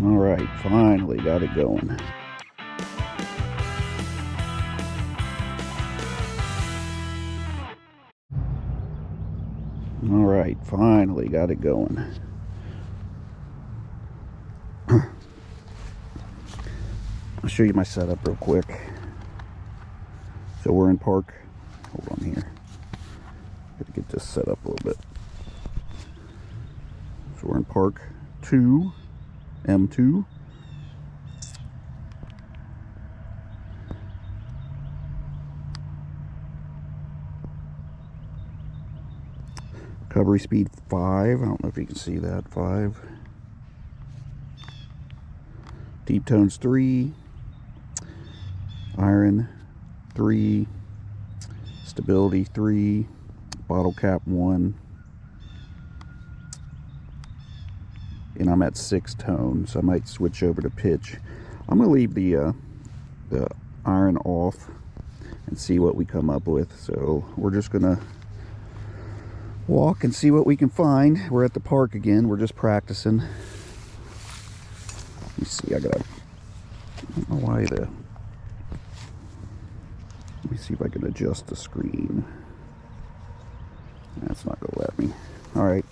All right, finally got it going. All right, finally got it going. I'll show you my setup real quick. So we're in park. Hold on here. Gotta get this set up a little bit. So we're in park 2, M2. Recovery speed 5. I don't know if you can see that. 5. Deep tones 3. Iron 3. Stability 3. Bottle cap 1. And I'm at 6 tones, so I might switch over to pitch. I'm gonna leave the iron off and see what we come up with. So we're just gonna walk and see what we can find. We're at the park again. We're just practicing. Let me see. I don't know why let me see if I can adjust the screen. That's not gonna let me. All right.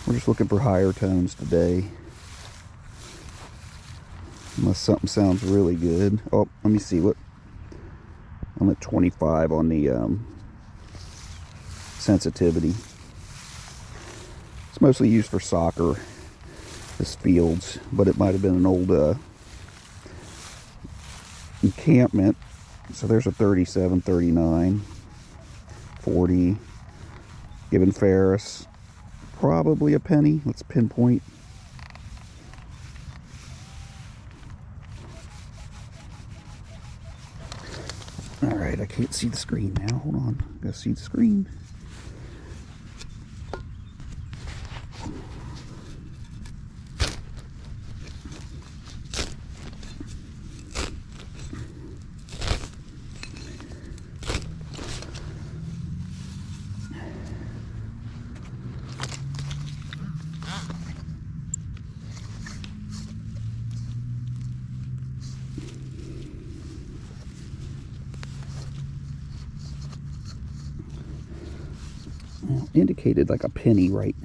We're just looking for higher tones today. Unless something sounds really good. Oh, let me see what. I'm at 25 on the sensitivity. It's mostly used for soccer, this fields, but it might have been an old encampment. So there's a 37, 39, 40. Gibbon Ferris, probably a penny. Let's pinpoint. All right, I can't see the screen now. Hold on, gotta see the screen. Indicated like a penny, right?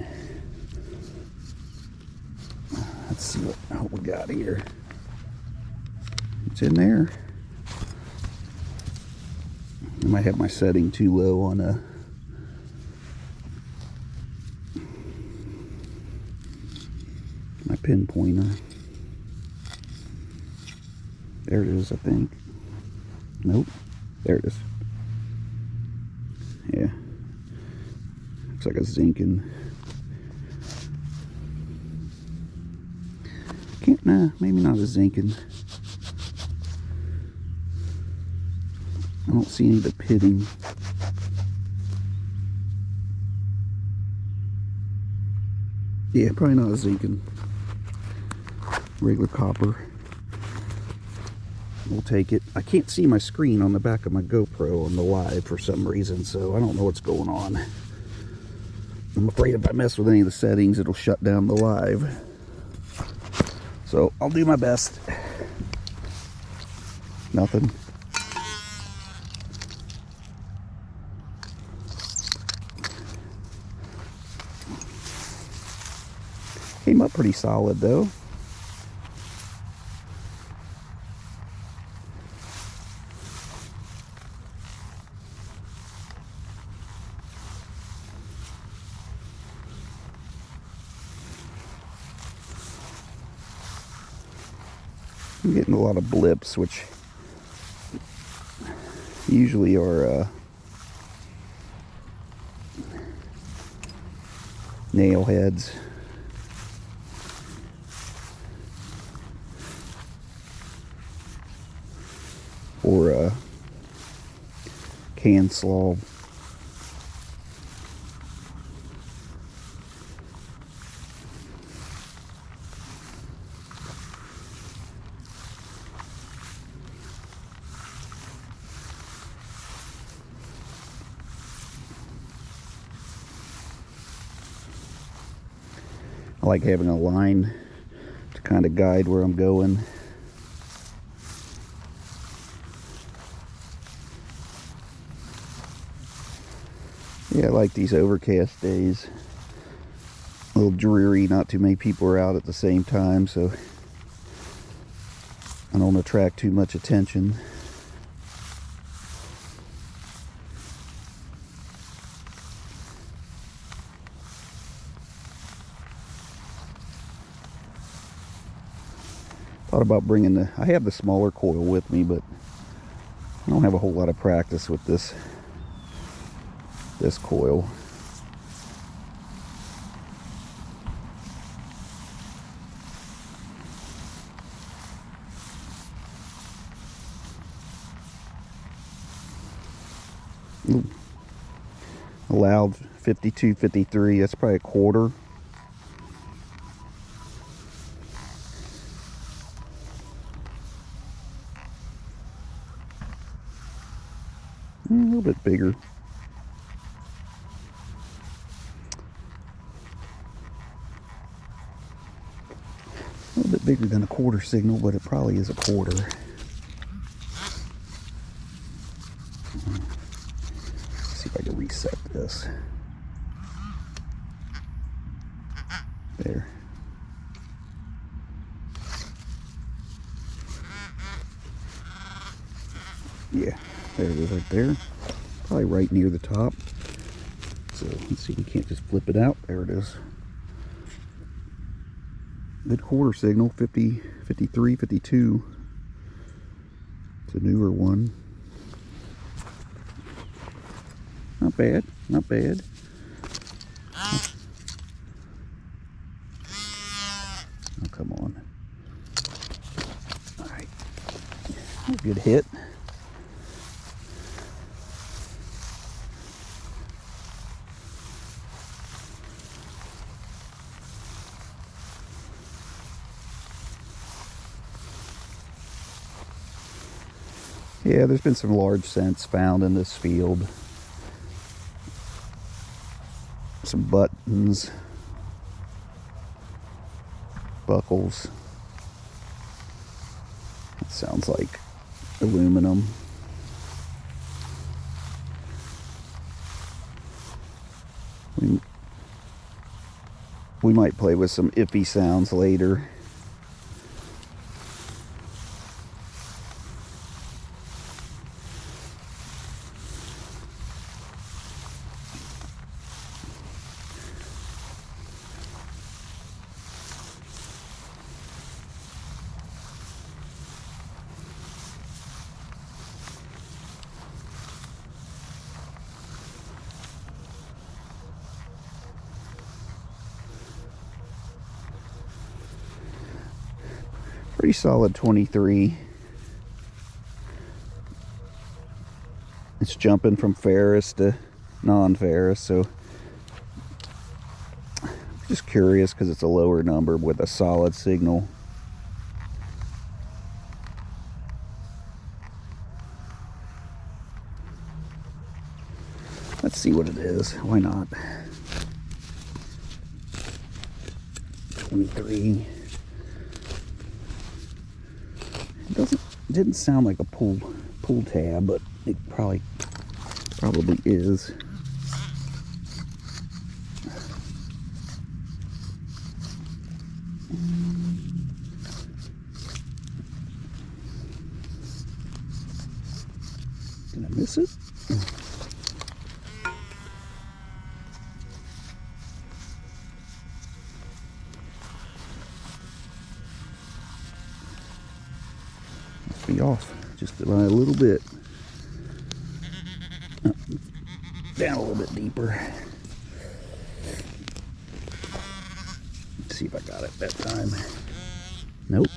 Let's see what we got here. It's in there. I might have my setting too low on my pinpointer. There it is, I think. Nope. There it is. Yeah. Looks like a zinking. Nah, maybe not a zinking. I don't see any of the pitting. Yeah, probably not a zinking. Regular copper. We'll take it. I can't see my screen on the back of my GoPro on the live for some reason, so I don't know what's going on. I'm afraid if I mess with any of the settings, it'll shut down the live. So I'll do my best. Nothing. Came up pretty solid though. I'm getting a lot of blips, which usually are nail heads. Or can slaw. I like having a line to kind of guide where I'm going. Yeah, I like these overcast days. A little dreary, not too many people are out at the same time, so I don't attract too much attention. Thought about bringing I have the smaller coil with me, but I don't have a whole lot of practice with this coil. Ooh. Allowed 52, 53, that's probably a quarter. A little bit bigger. A little bit bigger than a quarter signal, but it probably is a quarter. Let's see if I can reset this. There. Yeah, there it is right there. Probably right near the top. So let's see, we can't just flip it out. There it is. Good quarter signal, 50, 53, 52. It's a newer one. Not bad, not bad. Oh, come on. All right, good hit. Yeah, there's been some large scents found in this field. Some buttons, buckles. It sounds like aluminum. We might play with some iffy sounds later. Pretty solid 23. It's jumping from ferrous to non-ferrous, so just curious because it's a lower number with a solid signal. Let's see what it is. Why not? 23. Didn't sound like a pull tab, but it probably is. Did I miss it? Be off just by a little bit. Down a little bit deeper. Let's see if I got it that time. Nope.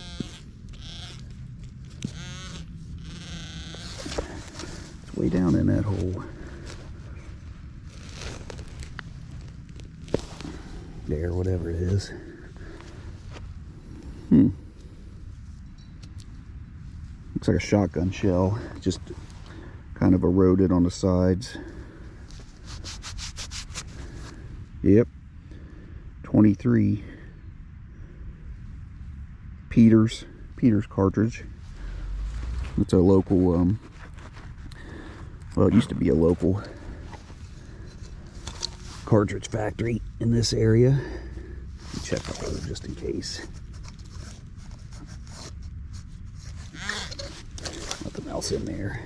It's way down in that hole. There, whatever it is. Looks like a shotgun shell, just kind of eroded on the sides. Yep, 23. Peters cartridge. It's a local, well, it used to be a local cartridge factory in this area. Check the hole just in case. Nothing else in there.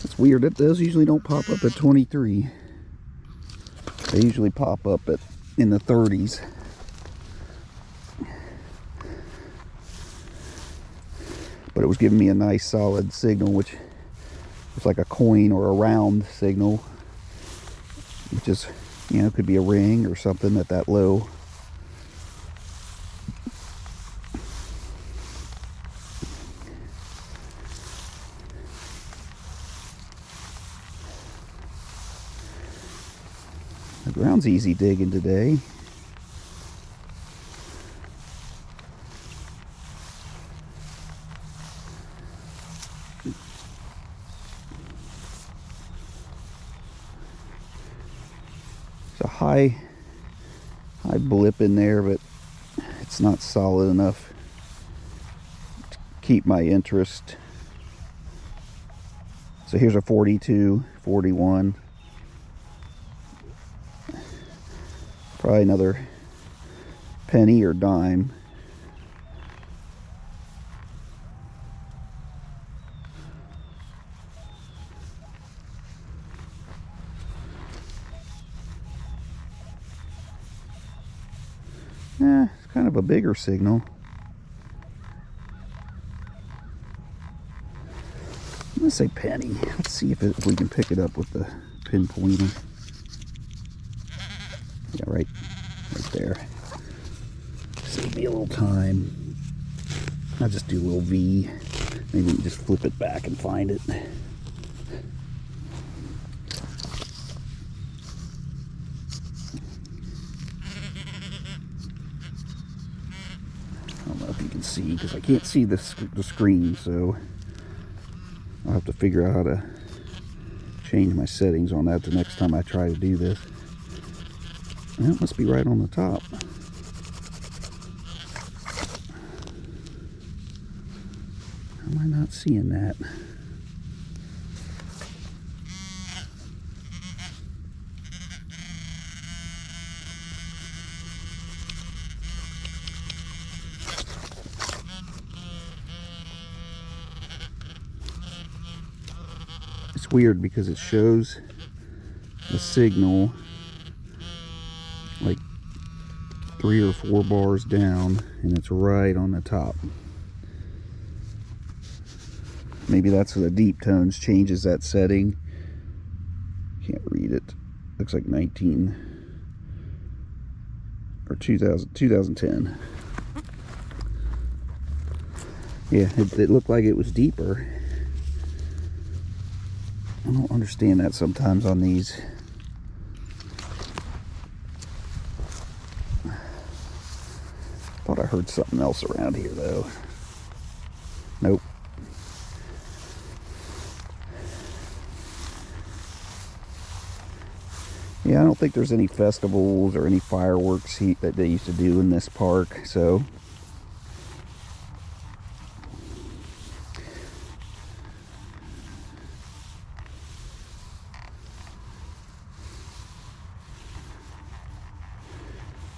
It's weird, those usually don't pop up at 23. They usually pop up in the 30s. But it was giving me a nice solid signal, which was like a coin or a round signal, which is, you know, could be a ring or something at that low. The ground's easy digging today. It's a high blip in there, but it's not solid enough to keep my interest. So here's a 42, 41. Probably another penny or dime. It's kind of a bigger signal. I'm gonna say penny. Let's see if we can pick it up with the pinpointer. Yeah, right there. Save me a little time. I'll just do a little V. Maybe we can just flip it back and find it. I don't know if you can see, because I can't see the screen, so I'll have to figure out how to change my settings on that the next time I try to do this. That must be right on the top. How am I not seeing that? It's weird because it shows the signal like 3 or 4 bars down, and it's right on the top. Maybe that's the deep tones changes that setting. Can't read it. Looks like 19 or 2010. Yeah, it looked like it was deeper. I don't understand that sometimes on these. Thought I heard something else around here though. Nope. Yeah, I don't think there's any festivals or any fireworks that they used to do in this park, so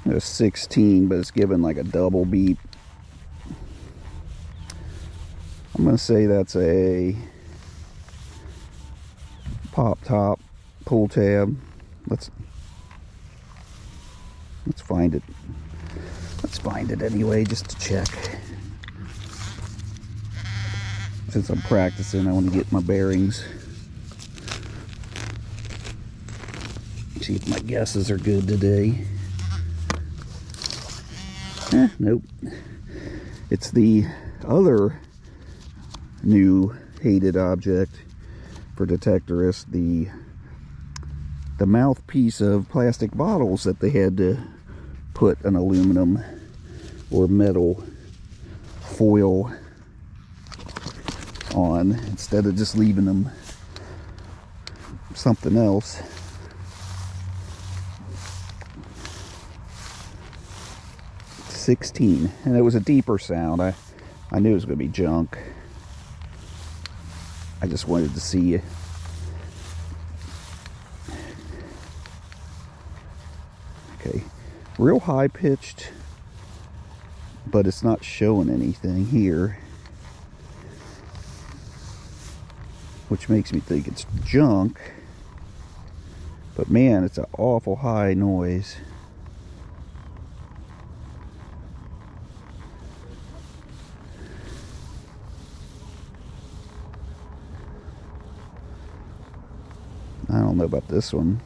it's 16, but it's given like a double beep. I'm gonna say that's a pop top pull tab. Let's find it. Let's find it anyway, just to check. Since I'm practicing, I want to get my bearings. See if my guesses are good today. Nope. It's the other new hated object for detectorists, the mouthpiece of plastic bottles that they had to put an aluminum or metal foil on instead of just leaving them something else. 16, and it was a deeper sound. I knew it was going to be junk. I just wanted to see you. Okay, real high pitched, but it's not showing anything here, which makes me think it's junk. But man, it's an awful high noise. I don't know about this one.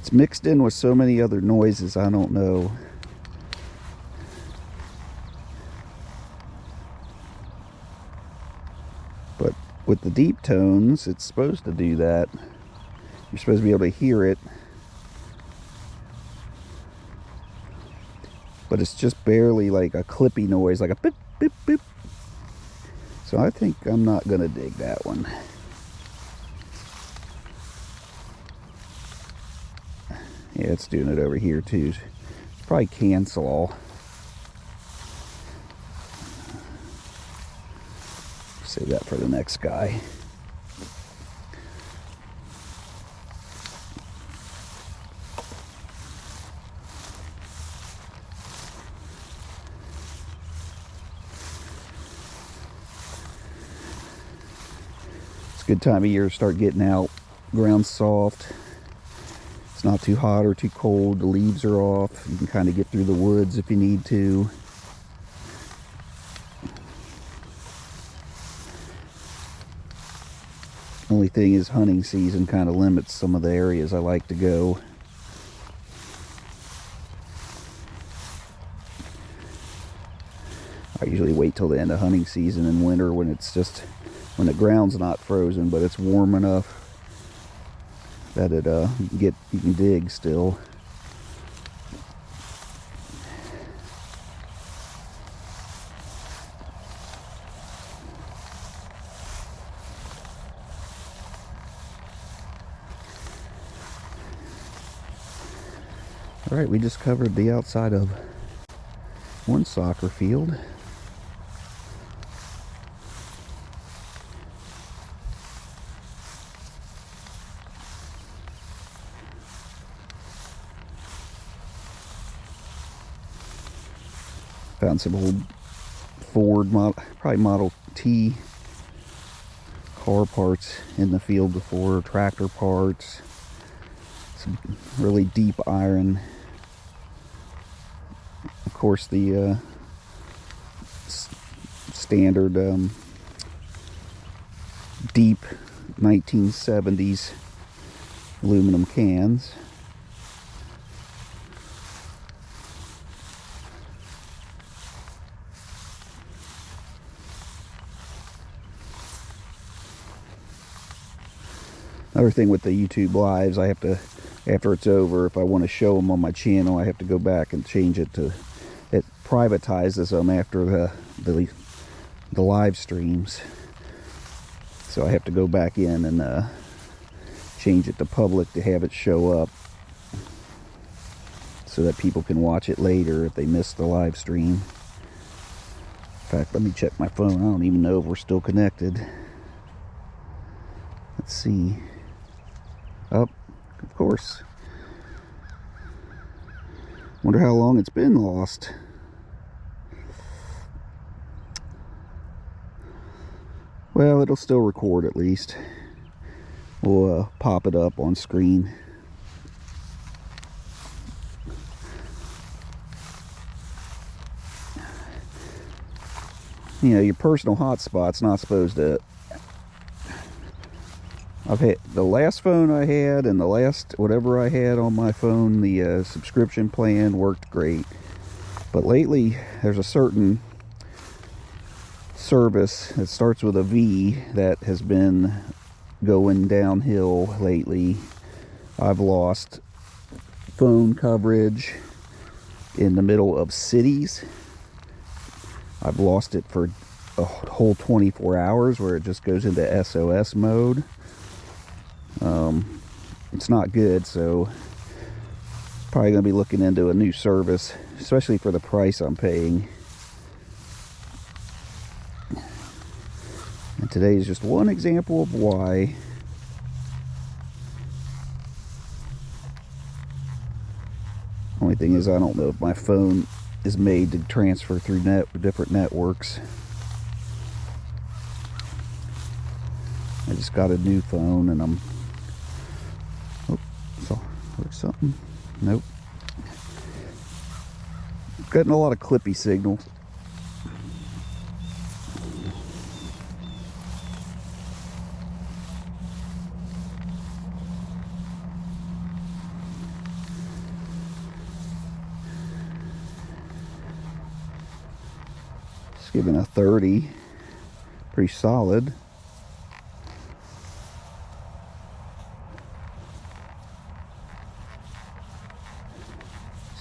It's mixed in with so many other noises, I don't know. But with the deep tones, it's supposed to do that. You're supposed to be able to hear it. But it's just barely like a clippy noise, like a beep, beep, beep. So I think I'm not gonna dig that one. Yeah, it's doing it over here too. It's probably cancel all. Save that for the next guy. Good time of year to start getting out. Ground's soft. It's not too hot or too cold. The leaves are off. You can kind of get through the woods if you need to. Only thing is hunting season kind of limits some of the areas I like to go. I usually wait till the end of hunting season in winter when it's just when the ground's not frozen, but it's warm enough that it you can dig still. All right, we just covered the outside of one soccer field. Found some old Ford, probably Model T car parts in the field before, tractor parts, some really deep iron. Of course, the standard deep 1970s aluminum cans. Another thing with the YouTube lives, I have to, after it's over, if I want to show them on my channel, I have to go back and change it to, it privatizes them after the live streams. So I have to go back in and change it to public to have it show up so that people can watch it later if they missed the live stream. In fact, let me check my phone. I don't even know if we're still connected. Let's see. Oh, of course. Wonder how long it's been lost. Well, it'll still record at least. We'll pop it up on screen. You know, your personal hotspot's not supposed to... I've had the last phone I had and the last whatever I had on my phone, the subscription plan worked great. But lately, there's a certain service that starts with a V that has been going downhill lately. I've lost phone coverage in the middle of cities. I've lost it for a whole 24 hours where it just goes into SOS mode. It's not good, so probably going to be looking into a new service, especially for the price I'm paying. And today is just one example of why. Only thing is, I don't know if my phone is made to transfer through different networks. I just got a new phone and I'm... Oh, saw something. Nope. Getting a lot of clippy signals. Just giving a 30. Pretty solid.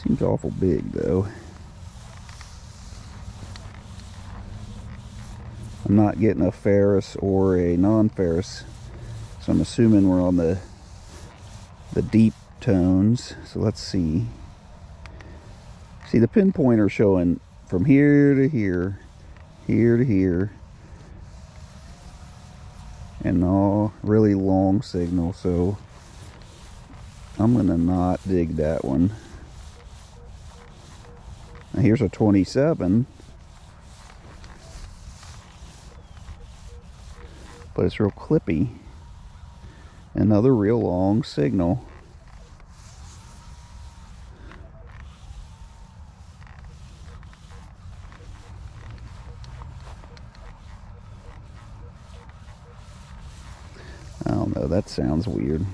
Seems awful big though. I'm not getting a ferrous or a non-ferrous, so I'm assuming we're on the deep tones. So let's see. See the pinpointer showing from here to here, here to here, and all really long signal. So I'm gonna not dig that one. Now here's a 27, but it's real clippy. Another real long signal. I don't know, that sounds weird.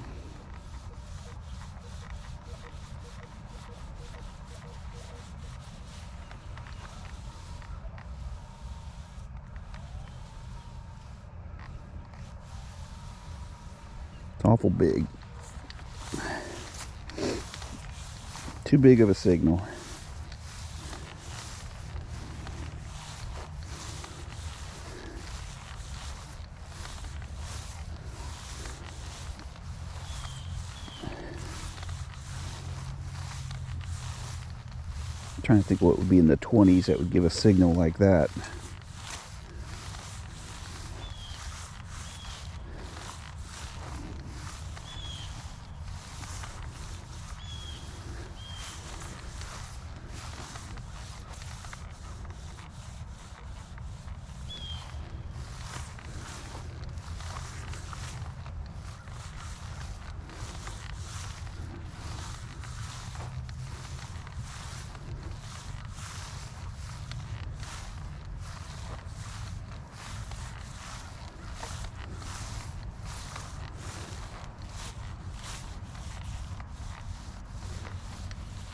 Awful big. Too big of a signal. I'm trying to think what would be in the 20s that would give a signal like that.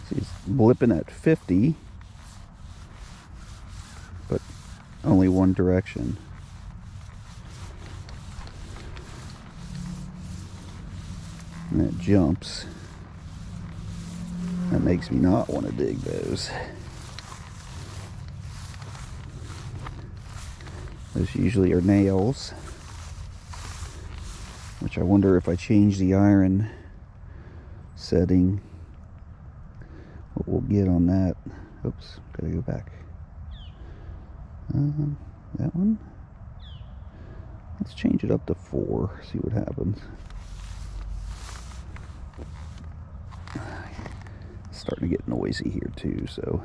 He's blipping at 50, but only one direction. And it jumps. That makes me not want to dig those. Those usually are nails, which I wonder if I change the iron setting, what we'll get on that. Oops, gotta go back. That one. Let's change it up to 4, see what happens. It's starting to get noisy here too, so.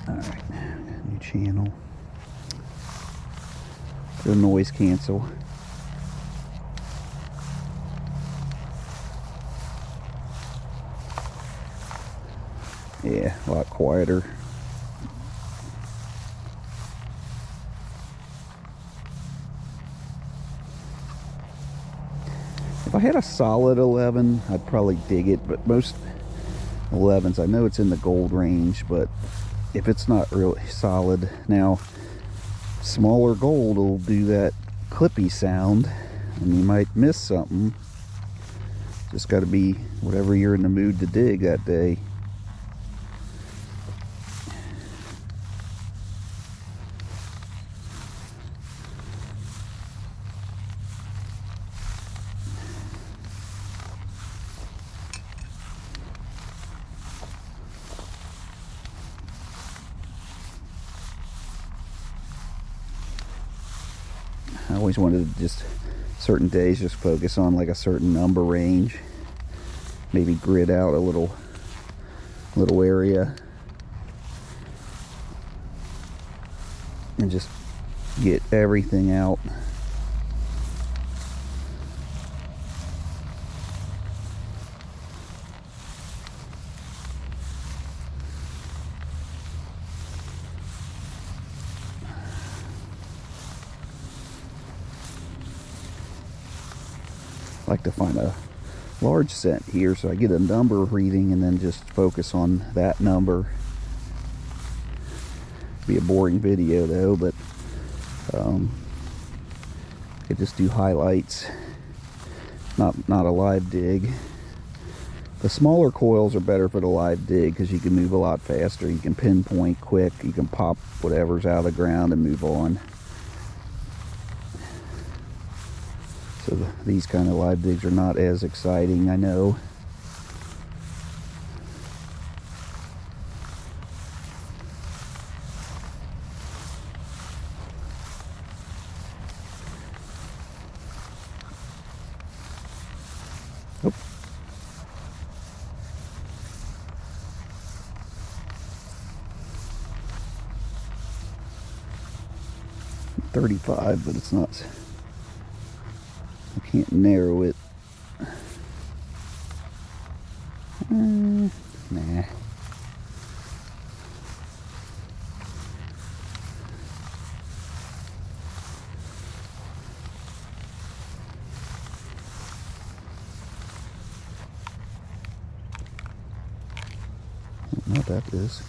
Alright, new channel. The noise cancel. Yeah, a lot quieter. If I had a solid 11, I'd probably dig it, but most 11s, I know it's in the gold range, but if it's not really solid, now smaller gold will do that clippy sound and you might miss something. Just got to be whatever you're in the mood to dig that day. I always wanted to just certain days just focus on like a certain number range, maybe grid out a little area and just get everything out. I like to find a large set here so I get a number reading and then just focus on that number. Be a boring video though, but I could just do highlights, not a live dig. The smaller coils are better for the live dig because you can move a lot faster. You can pinpoint quick, you can pop whatever's out of the ground and move on. So these kind of live digs are not as exciting, I know. Oh. .35, but it's not. I can't narrow it. Nah. I don't know what that is.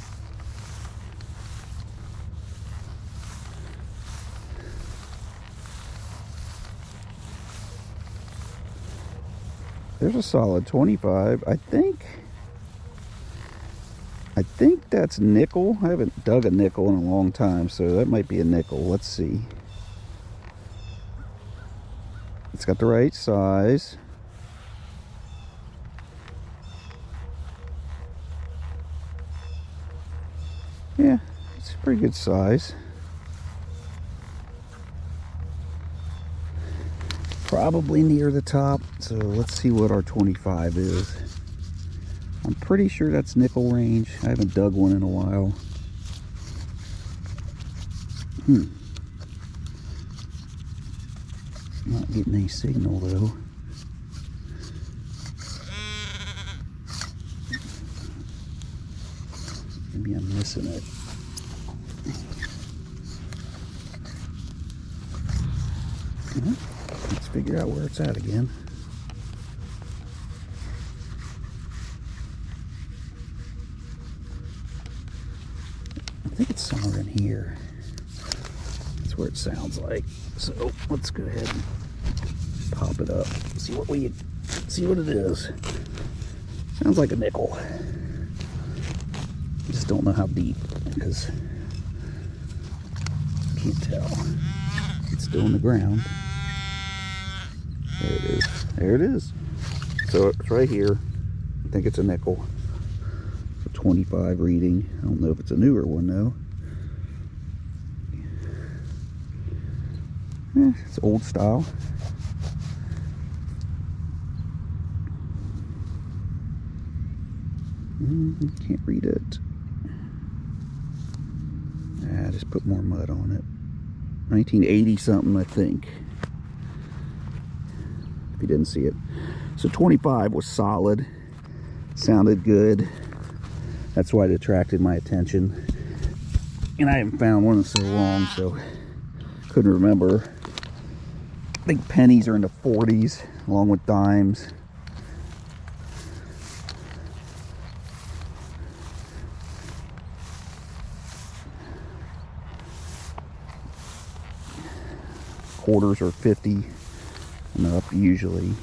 There's a solid 25. I think that's nickel. I haven't dug a nickel in a long time, so that might be a nickel. Let's see. It's got the right size. Yeah, it's a pretty good size. Probably near the top, so let's see what our 25 is. I'm pretty sure that's nickel range. I haven't dug one in a while. Not getting any signal though. Maybe I'm missing it. Let's figure out where it's at again. I think it's somewhere in here. That's where it sounds like. So let's go ahead and pop it up. See what it is. Sounds like a nickel. I just don't know how deep because I can't tell. It's still in the ground. There it is. There it is. So it's right here. I think it's a nickel. It's a 25 reading. I don't know if it's a newer one though. It's old style. Can't read it. Just put more mud on it. 1980 something, I think. If you didn't see it. So 25 was solid. Sounded good. That's why it attracted my attention. And I haven't found one in so long, so couldn't remember. I think pennies are in the 40s, along with dimes. Quarters are 50, and up usually.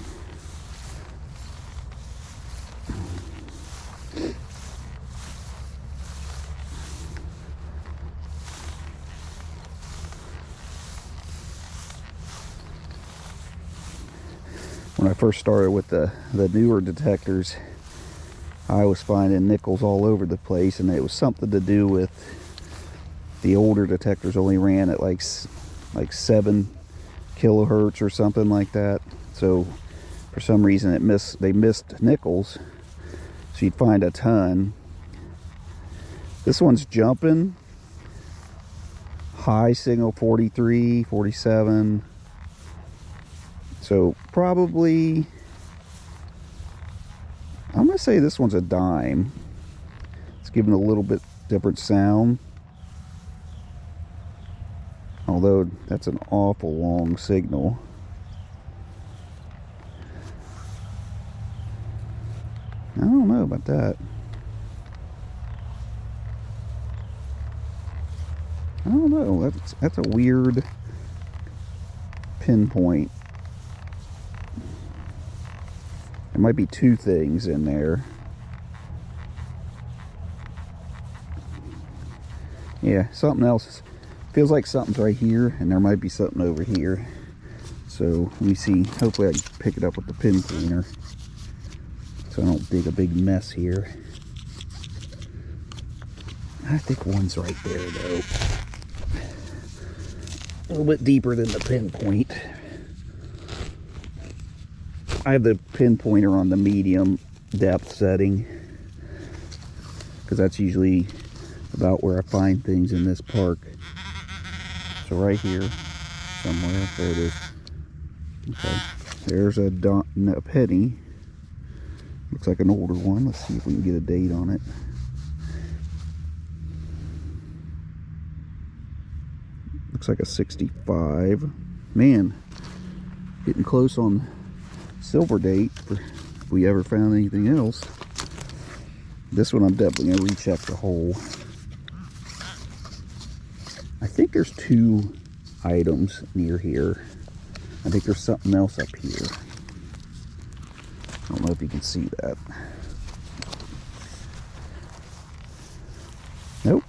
When I first started with the newer detectors, I was finding nickels all over the place, and it was something to do with the older detectors only ran at like 7 kilohertz or something like that. So for some reason they missed nickels, so you'd find a ton. This one's jumping high signal 43, 47. So probably, I'm gonna say this one's a dime. It's giving a little bit different sound. Although that's an awful long signal. I don't know about that. I don't know. That's a weird pinpoint. There might be two things in there. Yeah, something else. Feels like something's right here, and there might be something over here. So let me see. Hopefully I can pick it up with the pinpointer, so I don't dig a big mess here. I think one's right there though. A little bit deeper than the pinpoint. I have the pinpointer on the medium depth setting, because that's usually about where I find things in this park. So right here, somewhere, there it is. Okay, there's a penny. Looks like an older one. Let's see if we can get a date on it. Looks like a 65. Man, getting close on silver date for if we ever found anything else. This one I'm definitely gonna recheck the hole. I think there's 2 items near here. I think there's something else up here. I don't know if you can see that. Nope.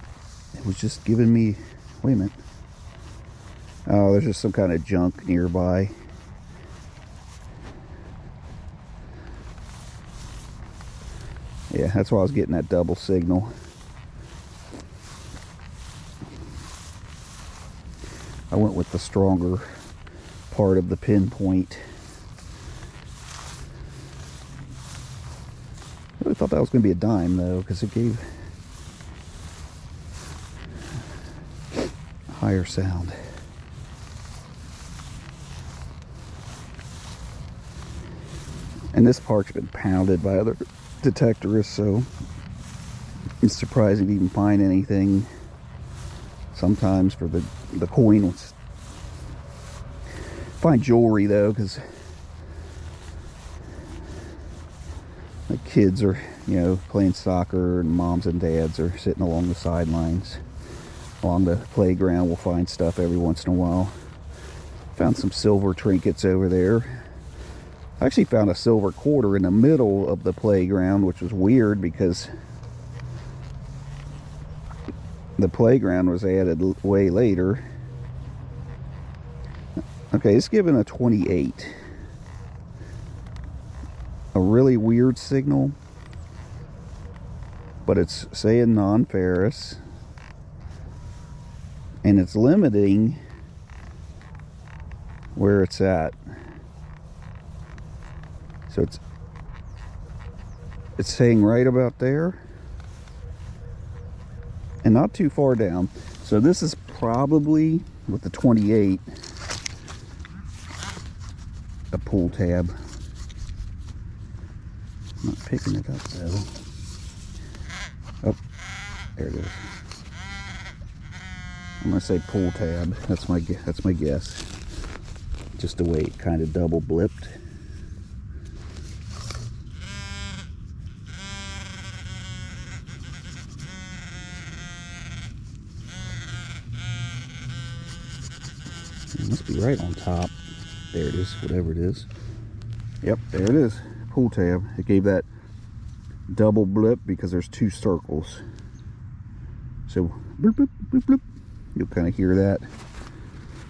It was just giving me, wait a minute. Oh, there's just some kind of junk nearby. Yeah, that's why I was getting that double signal. I went with the stronger part of the pinpoint. I really thought that was going to be a dime though, because it gave a higher sound. And this park's been pounded by other detectorists, so it's surprising to even find anything sometimes for the coin ones. Find jewelry though, because the kids are, you know, playing soccer, and moms and dads are sitting along the sidelines. Along the playground, we'll find stuff every once in a while. Found some silver trinkets over there. I actually found a silver quarter in the middle of the playground, which was weird because the playground was added way later. Okay, it's given a 28. A really weird signal, but it's saying non-ferrous, and it's limiting where it's at. So it's saying right about there and not too far down. So this is probably, with the 28, a pull tab. I'm not picking it up though. Oh, there it is. I'm gonna say pull tab. That's my guess. Just the way it kind of double blipped. It must be right on top. There it is, whatever it is. Yep, there it is. Pull tab. It gave that double blip because there's two circles. So bloop, bloop, bloop, bloop. You'll kind of hear that.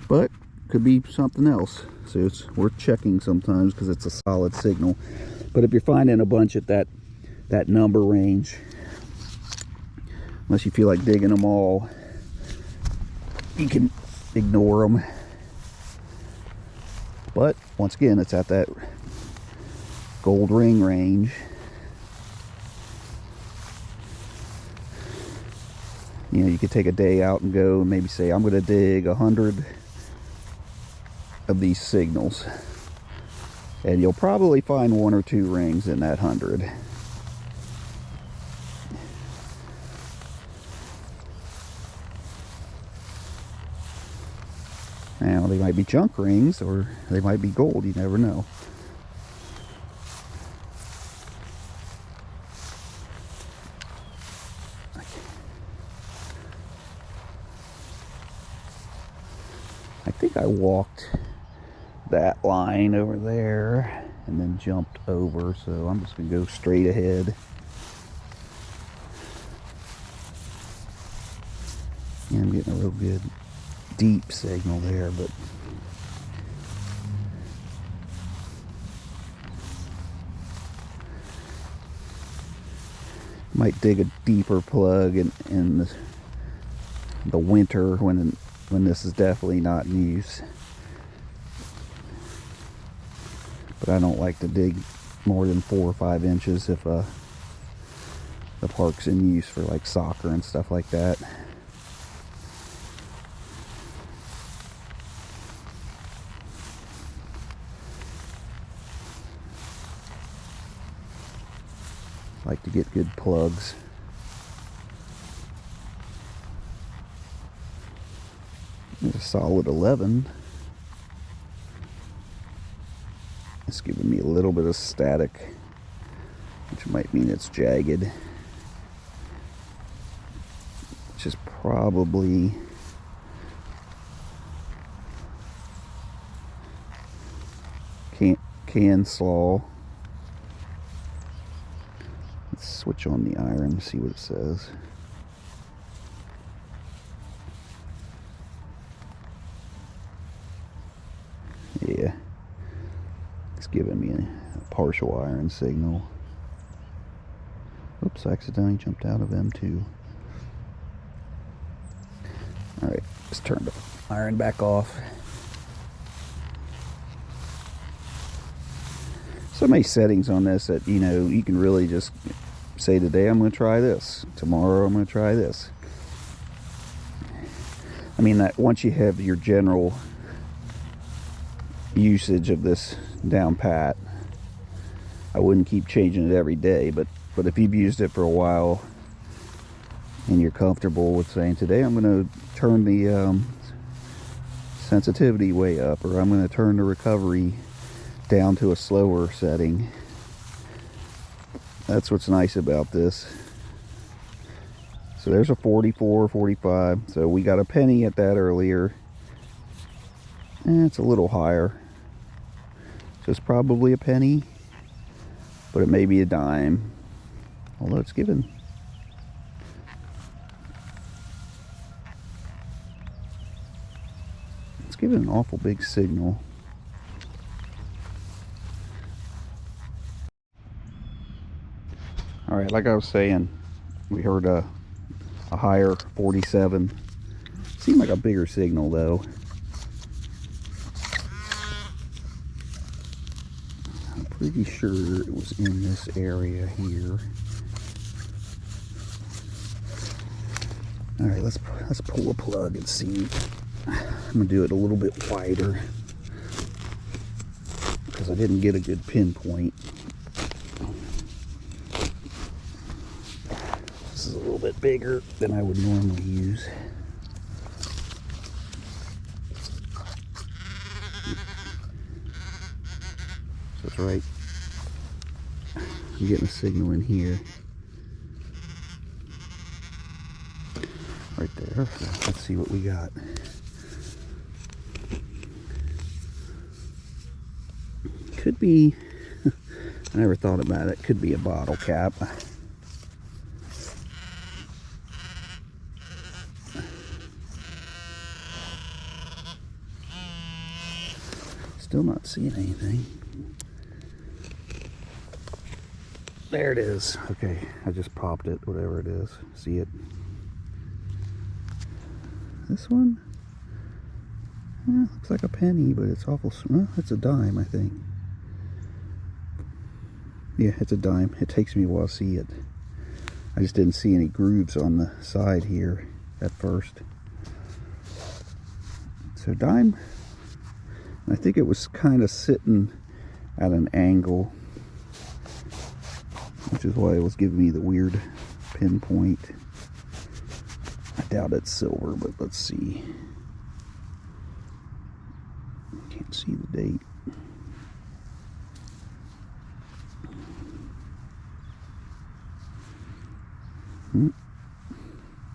But could be something else. So it's worth checking sometimes because it's a solid signal. But if you're finding a bunch at that number range, unless you feel like digging them all, you can ignore them. But once again, it's at that gold ring range. You know, you could take a day out and go and maybe say, I'm going to dig 100 of these signals. And you'll probably find 1 or 2 rings in that 100. Now, they might be junk rings or they might be gold. You never know. I think I walked that line over there and then jumped over, so I'm just going to go straight ahead. Yeah, I'm getting a real good deep signal there, but might dig a deeper plug in the winter when this is definitely not in use. But I don't like to dig more than 4 or 5 inches if the park's in use for like soccer and stuff like that. Like to get good plugs. There's a solid 11. It's giving me a little bit of static, which might mean it's jagged, which is probably can slaw. Let's switch on the iron and see what it says. Yeah, it's giving me a partial iron signal. Oops, I accidentally jumped out of M2. Alright, let's turn the iron back off. So many settings on this that, you know, you can really just say today I'm going to try this, tomorrow I'm going to try this. I mean, that once you have your general usage of this down pat, I wouldn't keep changing it every day, but if you've used it for a while and you're comfortable with saying today I'm going to turn the sensitivity way up, or I'm going to turn the recovery down to a slower setting, that's what's nice about this. So there's a 44, 45, so we got a penny at that earlier, and it's a little higher, so it's probably a penny, but it may be a dime, although it's giving an awful big signal. All right, like I was saying, we heard a higher 47. Seemed like a bigger signal though. I'm pretty sure it was in this area here. All right, let's pull a plug and see. I'm gonna do it a little bit wider because I didn't get a good pinpoint. This is a little bit bigger than I would normally use. So it's right. I'm getting a signal in here. Right there. So let's see what we got. could be, I never thought about it, could be a bottle cap. Still not seeing anything. There it is. Okay, I just popped it, whatever it is. See it? This one? Yeah, looks like a penny, but it's awful small. It's a dime, I think. Yeah, it's a dime. It takes me a while to see it. I just didn't see any grooves on the side here at first. So dime. I think it was kind of sitting at an angle, which is why it was giving me the weird pinpoint. I doubt it's silver, but let's see. Can't see the date.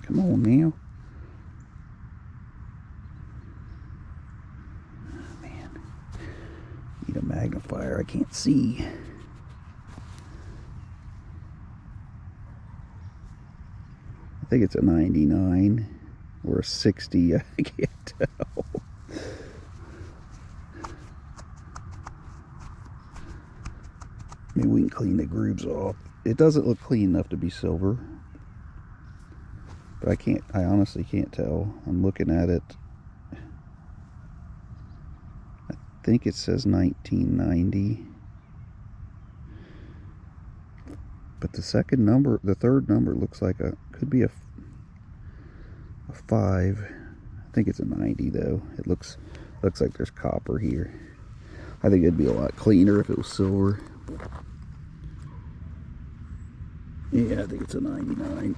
Come on now. Oh, man. Need a magnifier. I can't see. I think it's a 99 or a 60. I can't tell. Maybe we can clean the grooves off. It doesn't look clean enough to be silver. But I honestly can't tell. I'm looking at it. I think it says 1990. But the third number looks like could be a 5. I think it's a 90 though. It looks like there's copper here. I think it'd be a lot cleaner if it was silver. Yeah, I think it's a 99.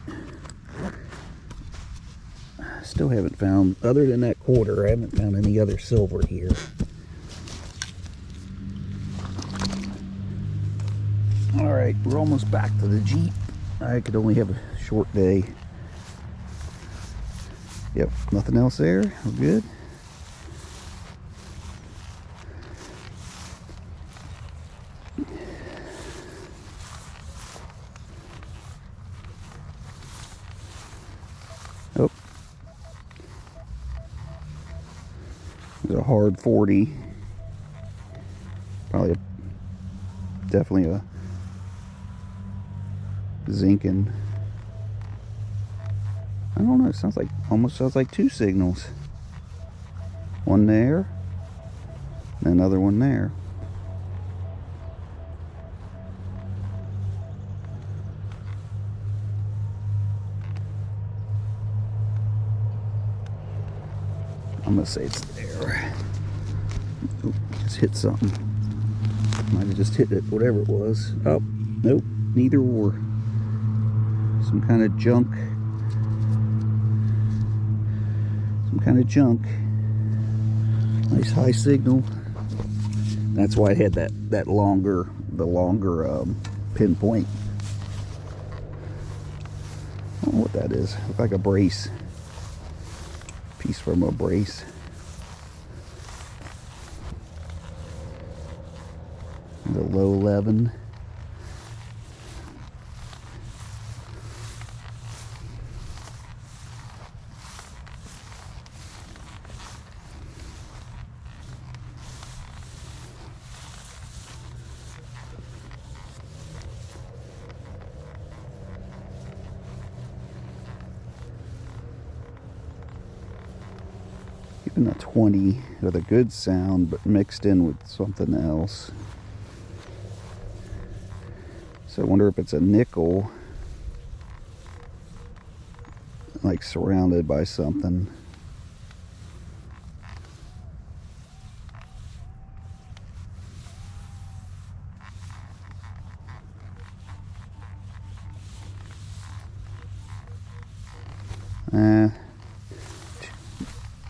Still haven't found, other than that quarter, I haven't found any other silver here. Alright, we're almost back to the Jeep. I could only have a short day. Yep, nothing else there. We're good. Oh. There's a hard 40. Probably definitely a zinking. I don't know, it sounds like, almost sounds like two signals. One there, and another one there. I'm gonna say it's there. Oh, just hit something. Might have just hit it, whatever it was. Oh, nope, neither or. Some kind of junk. Some kind of junk. Nice high signal. That's why it had the longer pinpoint. I don't know what that is. Looks like a brace. Piece from a brace. The low 11. Even a 20 with a good sound, but mixed in with something else. So I wonder if it's a nickel, like surrounded by something.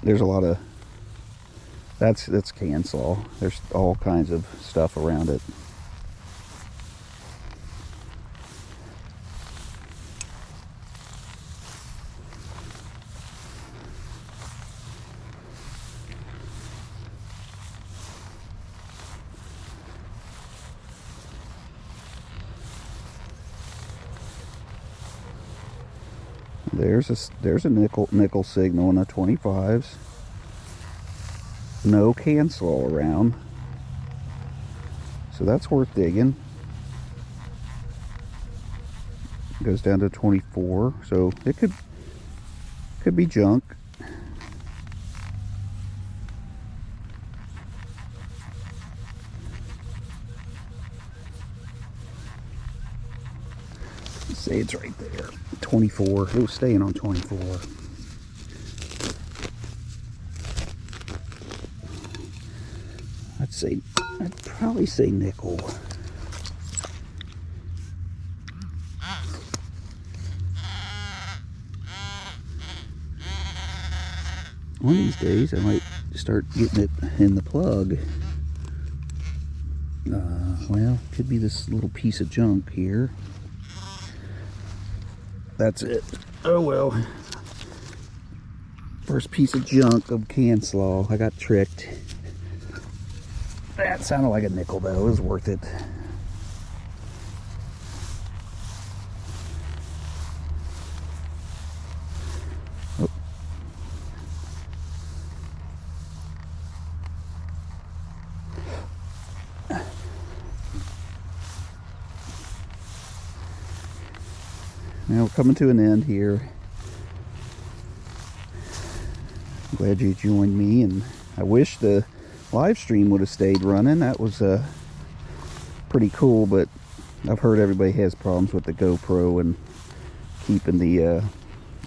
There's a lot of, that's cancel. There's all kinds of stuff around it. There's a nickel signal in the 25s. No cancel all around, so that's worth digging. Goes down to 24, so it could be junk. Let's say it's right there, 24. It was staying on 24. I'd probably say nickel. One of these days I might start getting it in the plug. Well, could be this little piece of junk here. That's it. Oh well. First piece of junk of cancel. I got tricked. That sounded like a nickel though. It was worth it. Oh. Now we're coming to an end here. I'm glad you joined me, and I wish the live stream would have stayed running. That was pretty cool, but I've heard everybody has problems with the GoPro and keeping the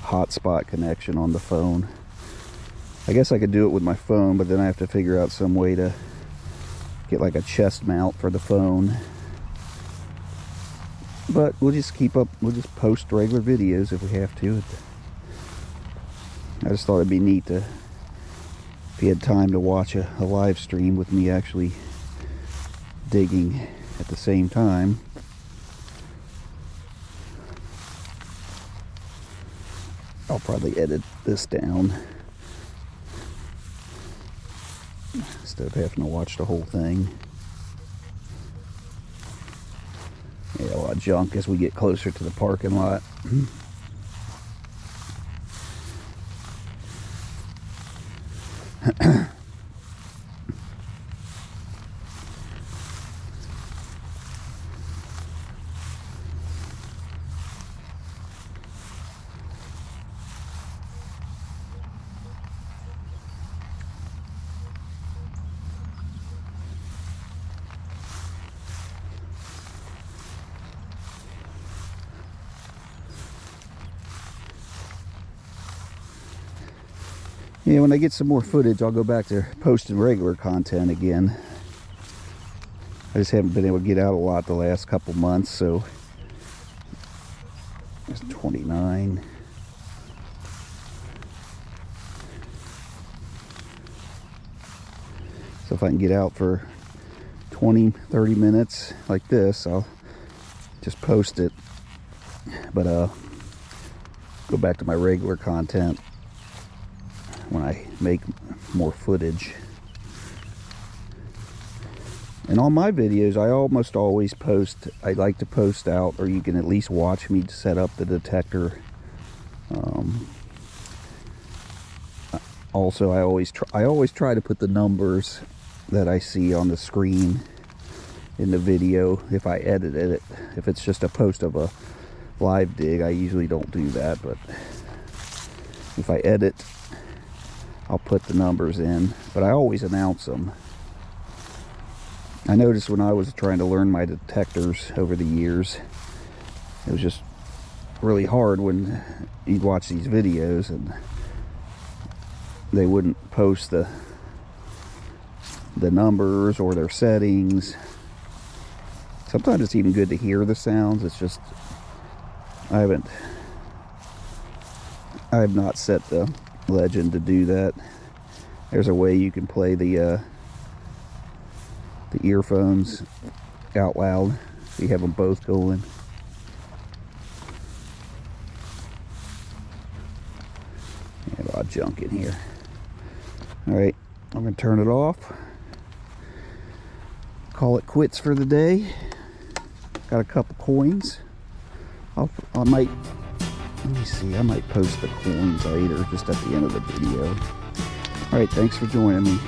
hotspot connection on the phone. I guess I could do it with my phone, but then I have to figure out some way to get like a chest mount for the phone. But we'll just we'll just post regular videos if we have to. I just thought it'd be neat to, if you had time to watch a live stream with me actually digging at the same time. I'll probably edit this down instead of having to watch the whole thing. Yeah, a lot of junk as we get closer to the parking lot. Yeah, when I get some more footage, I'll go back to posting regular content again. I just haven't been able to get out a lot the last couple months, so it's 29. So if I can get out for 20-30 minutes like this, I'll just post it. But go back to my regular content when I make more footage. And on my videos, I almost always post, I like to post out, or you can at least watch me set up the detector. Also, I always try to put the numbers that I see on the screen in the video if I edited it. If it's just a post of a live dig, I usually don't do that, but if I edit, I'll put the numbers in, but I always announce them. I noticed when I was trying to learn my detectors over the years, it was just really hard when you'd watch these videos and they wouldn't post the numbers or their settings. Sometimes it's even good to hear the sounds. It's just I have not set the Legend to do that. There's a way you can play the earphones out loud, so you have them both going. A lot of junk in here. Alright, I'm going to turn it off. Call it quits for the day. Got a couple coins. I might Let me see, I might post the coins later, just at the end of the video. Alright, thanks for joining me.